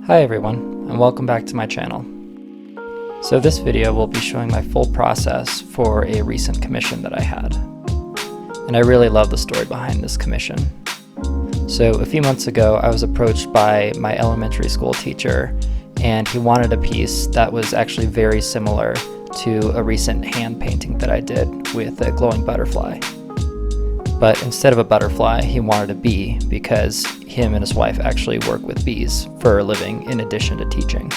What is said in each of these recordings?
Hi everyone, and welcome back to my channel. So this video will be showing my full process for a recent commission that I had. And I really love the story behind this commission. So a few months ago, I was approached by my elementary school teacher, and he wanted a piece that was actually very similar to a recent hand painting that I did with a glowing butterfly. But instead of a butterfly, he wanted a bee because him and his wife actually work with bees for a living in addition to teaching.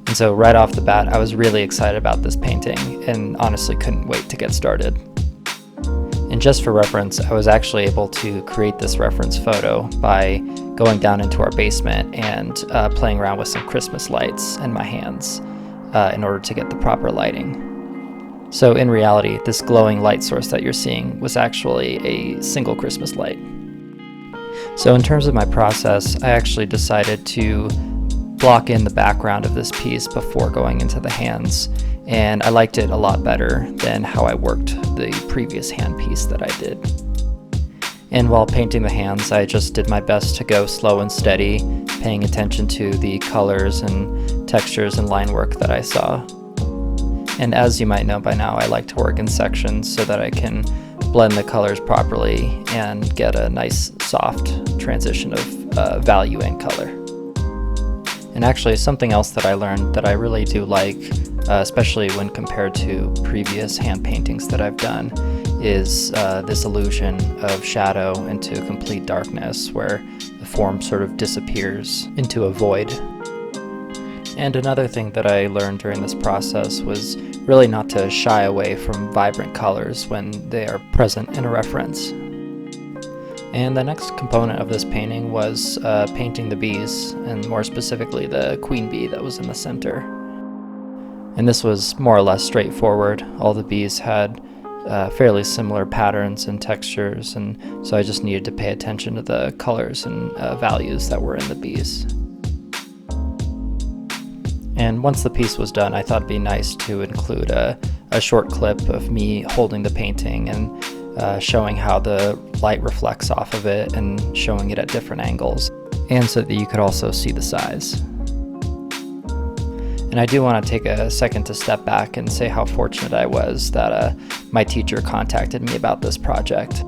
And so right off the bat, I was really excited about this painting and honestly couldn't wait to get started. And just for reference, I was actually able to create this reference photo by going down into our basement and playing around with some Christmas lights in my hands in order to get the proper lighting. So in reality, this glowing light source that you're seeing was actually a single Christmas light. So in terms of my process, I actually decided to block in the background of this piece before going into the hands, and I liked it a lot better than how I worked the previous hand piece that I did. And while painting the hands, I just did my best to go slow and steady, paying attention to the colors and textures and line work that I saw. And as you might know by now, I like to work in sections so that I can blend the colors properly and get a nice soft transition of value and color. And actually something else that I learned that I really do like, especially when compared to previous hand paintings that I've done, is this illusion of shadow into complete darkness where the form sort of disappears into a void. And another thing that I learned during this process was really not to shy away from vibrant colors when they are present in a reference. And the next component of this painting was painting the bees, and more specifically the queen bee that was in the center. And this was more or less straightforward. All the bees had fairly similar patterns and textures, and so I just needed to pay attention to the colors and values that were in the bees. And once the piece was done, I thought it'd be nice to include a short clip of me holding the painting and showing how the light reflects off of it and showing it at different angles, and so that you could also see the size. And I do want to take a second to step back and say how fortunate I was that my teacher contacted me about this project.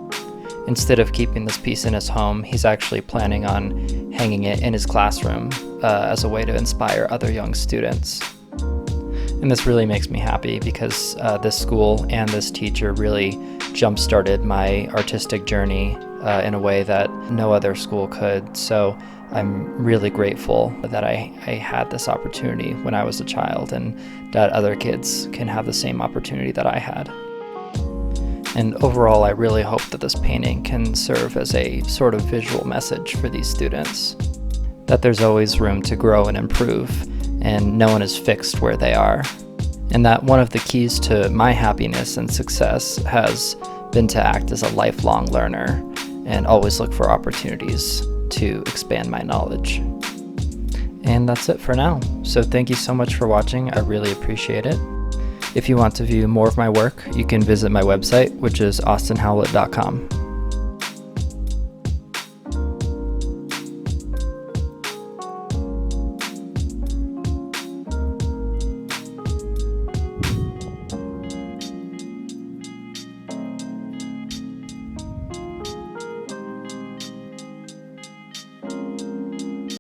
Instead of keeping this piece in his home, he's actually planning on hanging it in his classroom as a way to inspire other young students. And this really makes me happy because this school and this teacher really jump-started my artistic journey in a way that no other school could. So I'm really grateful that I had this opportunity when I was a child, and that other kids can have the same opportunity that I had. And overall, I really hope that this painting can serve as a sort of visual message for these students, that there's always room to grow and improve, and no one is fixed where they are. And that one of the keys to my happiness and success has been to act as a lifelong learner and always look for opportunities to expand my knowledge. And that's it for now. So thank you so much for watching. I really appreciate it. If you want to view more of my work, you can visit my website, which is austinhowlett.com.